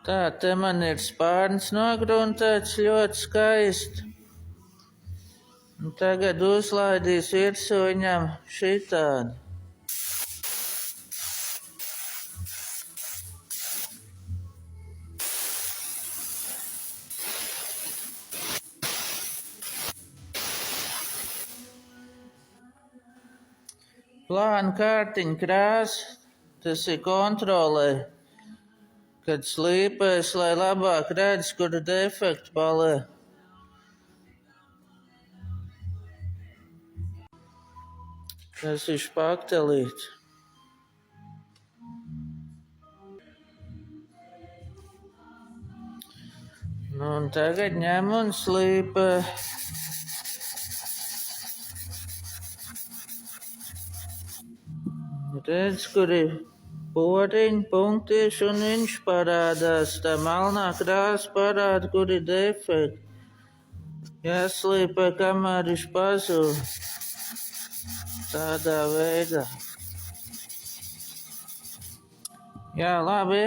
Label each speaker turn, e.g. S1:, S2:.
S1: Tā, te man ir spārns nogruntēts ļoti skaisti. Un tagad uzlaidīs virsū viņam šitādu. Plāna kārtiņa krāsa, tas ir kontrolē, kad slīpēs, lai labāk redz, kur defekti paliek. Tas ir špaktelīts. Nu, un tagad ņem un slīpē. Redz, kur ir poriņi, punktīši, un viņš parādās. Tā melnā krāsa parāda, kur ir defekti. Jāslīpē, kamēr viņš pazūd. Tādā veidā. Jā, labi.